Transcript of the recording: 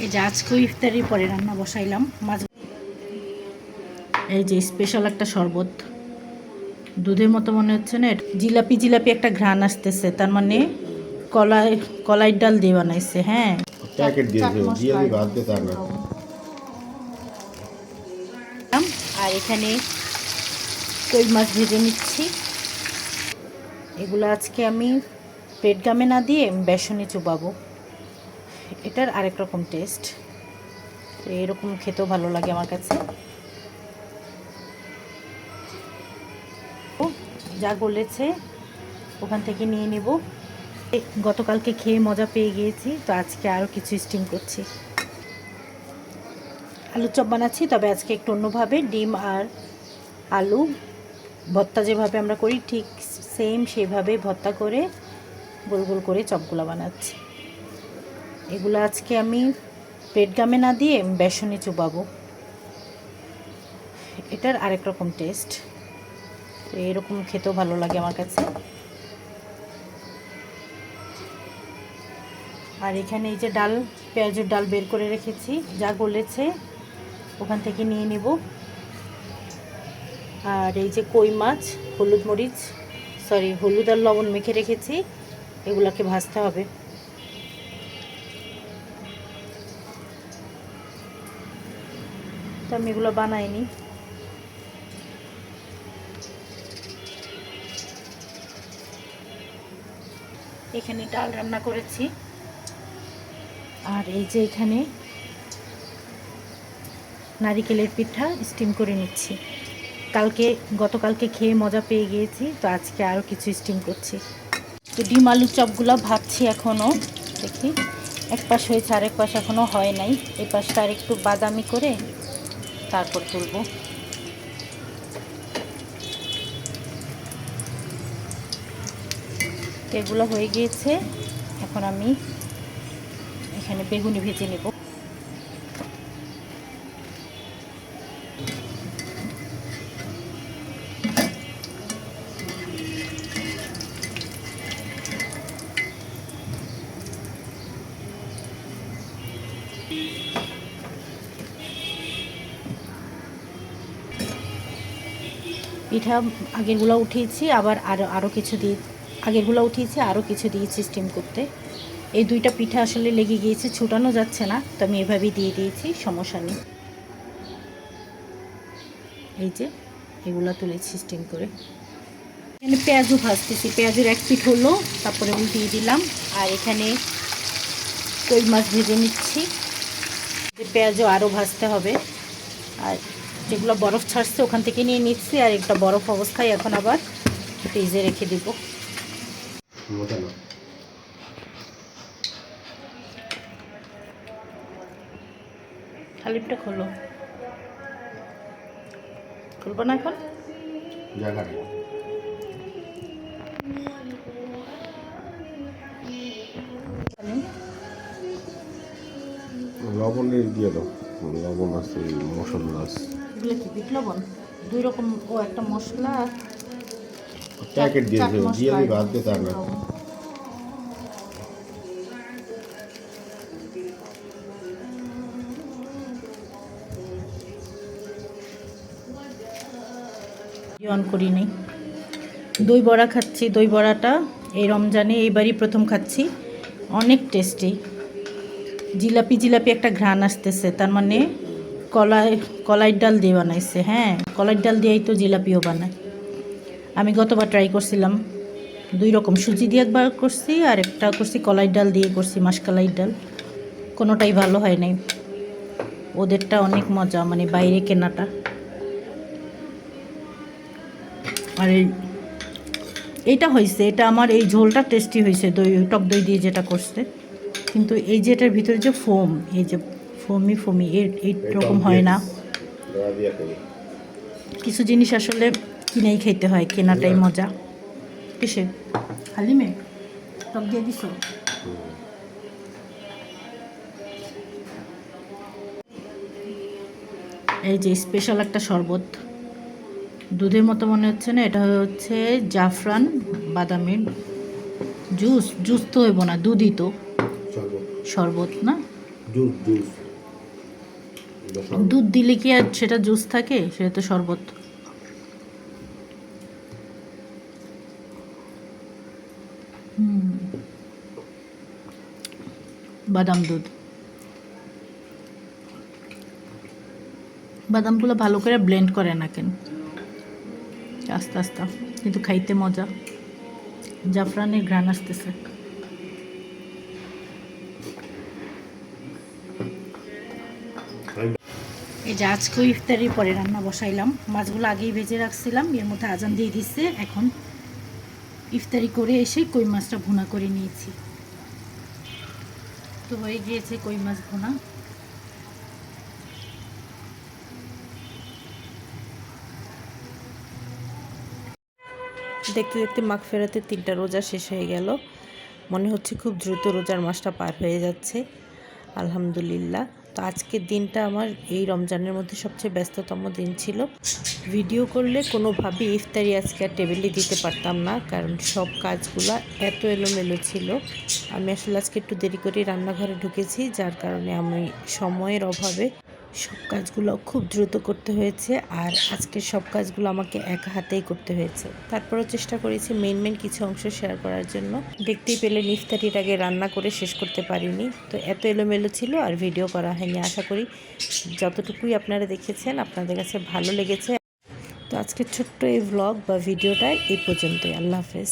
এই যে আজকে ইফতারির পরে রান্না বসাইলাম মাছ। এই যে স্পেশাল একটা শরবত, দুধের মতো মনে হচ্ছে না, জিলাপি জিলাপি একটা ঘ্রাণ আসতেছে, তার মানে কলাইয়ের ডাল দিয়ে বানাইছে। হ্যাঁ, প্যাকেট দিয়েছে জিলাপি বাদ দিয়ে তার না। আর এখানে কই মাছ ভেজে নিচ্ছি। এগুলো আজকে আমি পেট গামে না দিয়ে বেসনে চুবাবো। এটার আরেক রকম টেস্ট, এরকম খেতেও ভালো লাগে আমার কাছে। যা গলেছে ওখান থেকে নিয়ে নেব। গতকালকে খেয়ে মজা পেয়ে গিয়েছি, তো আজকে আরও কিছু স্টিম করছি। আলুর চপ বানাচ্ছি, তবে আজকে একটু অন্যভাবে। ডিম আর আলু ভর্তা যেভাবে আমরা করি ঠিক সেম সেইভাবে ভর্তা করে গোল গোল করে চপগুলো বানাচ্ছি। এগুলো আজকে আমি পেট গামে না দিয়ে বেসনে চুবাবো। এটার আরেক রকম টেস্ট, এরকম খেতেও ভালো লাগে আমার কাছে। আর এখানে এই যে ডাল, পেঁয়াজের ডাল বের করে রেখেছি, যা গলেছে ওখান থেকে নিয়ে নেব। আর এই যে কই মাছ হলুদ আর লবণ মেখে রেখেছি, এগুলোকে ভাজতে হবে। তো আমি এগুলো বানাইনি। এখানে ডাল রান্না করেছি, আর এই যে এখানে নারিকেলের পিঠা স্টিম করে নিচ্ছি। গতকালকে খেয়ে মজা পেয়ে গিয়েছি, তো আজকে আরও কিছু স্টিম করছি। তো ডিম আলুর চপগুলো ভাজছি এখনও, দেখি এক পাশ হয়েছে, আরেক পাশ এখনও হয় নাই। এই পাশটা আর একটু বাদামি করে তারপর তুলব। এগুলো হয়ে গিয়েছে, এখন আমি এখানে বেগুনি ভেজে নেব। পিঠা আগেরগুলো উঠিয়েছি, আবার আরও কিছু দিয়ে আরও কিছু দিয়েছি স্টিম করতে। এই দুইটা পিঠা আসলে লেগে গিয়েছে, ছুটানো যাচ্ছে না, তো আমি এভাবেই দিয়ে দিয়েছি, সমস্যা নেই। এই যে এগুলো তুলেছি স্টিম করে। এখানে পেঁয়াজও ভাজতেছি, পেঁয়াজের এক পিঠ হলো, তারপরে উল্টিয়ে দিলাম। আর এখানে কই মাছ ভেজে নিচ্ছি, পেঁয়াজও আরও ভাজতে হবে। আর যেগুলো বরফ ছাড়ছে ওখান থেকে নিয়ে নিচ্ছি, আর একটা বরফ অবস্থায় এখন আবার ফ্রিজে রেখে দিব। হালিমটা খুলবো না এখন। লবণ দিয়ে দাও, লবণ আছে, মশলা আছে। এগুলো কি বিট লবণ? দুই রকম, ও একটা মশলা প্যাকেট দিয়েছে জিলাপি বাদ দিয়ে তার না। অন করি নাই। দই বড়া খাচ্ছি, দই বড়াটা এই রমজানে এইবারই প্রথম খাচ্ছি, অনেক টেস্টি। জিলাপি জিলাপি একটা ঘ্রাণ আসতেছে, তার মানে কলাইয়ের ডাল দিয়ে বানাইছে। হ্যাঁ, কলাইয়ের ডাল দিয়েই তো জিলাপিও বানায়। আমি গতবার ট্রাই করছিলাম দুই রকম, সুজি দিয়ে একবার করছি, আর একটা করছি কলাইয়ের ডাল দিয়ে করছি, মাসকলাইয়ের ডাল। কোনোটাই ভালো হয় নাই, ওদেরটা অনেক মজা, মানে বাইরে কেনাটা। আর এইটা হয়েছে, এটা আমার এই ঝোলটা টেস্টি হয়েছে, টক দই দিয়ে যেটা করছে। কিন্তু এই যে এটার ভিতরে যে ফোম, এই যে ফোমি এইরকম হয় না। কিছু জিনিস আসলে কিনেই খেতে হয়, কেনাটাই মজা। কিসে হালিমে টক দিয়ে দিছ? এই যে স্পেশাল একটা শরবত, দুধের মতো মনে হচ্ছে না, এটা হচ্ছে জাফরান বাদামের জুস তো হইব না, দুধই তো, শরবত না। জুস জুস দুধ দিলে কি আর সেটা জুস থাকে? সেটা তো শরবত। বাদাম দুধ, বাদামগুলো ভালো করে ব্লেন্ড করে না কেন, আস্তে আস্তে, কিন্তু খাইতে মজা। জাফরানের ঘ্রাণ আসতেছে। এই যে আজকেও ইফতারির পরে রান্না বসাইলাম। মাছগুলো আগেই ভেজে রাখছিলাম, এর মধ্যে আজান দিয়ে দিচ্ছে। এখন ইফতারি করে এসে কই মাছটা ভুনা করে নিয়েছি। তো হয়ে গিয়েছে কই মাছ ভুনা। দেখতে দেখতে মাগফিরাতে 3টা রোজা শেষ হয়ে গেল। মনে হচ্ছে খুব দ্রুত রোজার মাসটা পার হয়ে যাচ্ছে। আলহামদুলিল্লাহ। তো আজকের দিনটা আমার এই রমজানের মধ্যে সবচেয়ে ব্যস্ততম দিন ছিল। ভিডিও করলে কোনোভাবেই ইফতারি আজকে আর টেবিলে দিতে পারতাম না, কারণ সব কাজগুলো এত এলোমেলো ছিল। আমি আসলে আজকে একটু দেরি করে রান্নাঘরে ঢুকেছি, যার কারণে আমি সময়ের অভাবে সব কাজগুলো খুব দ্রুত করতে হয়েছে। আর আজকের সব কাজগুলো আমাকে একা হাতেই করতে হয়েছে। তারপরেও চেষ্টা করেছি মেন কিছু অংশ শেয়ার করার জন্য। দেখতেই পেলেন ইফতারির আগে রান্না করে শেষ করতে পারিনি, তো এত এলোমেলো ছিল আর ভিডিও করা হয়নি। আশা করি যতটুকুই আপনারা দেখেছেন আপনাদের কাছে ভালো লেগেছে। তো আজকের ছোট্ট এই ভ্লগ বা ভিডিওটা এই পর্যন্তই। আল্লাহ হাফেজ।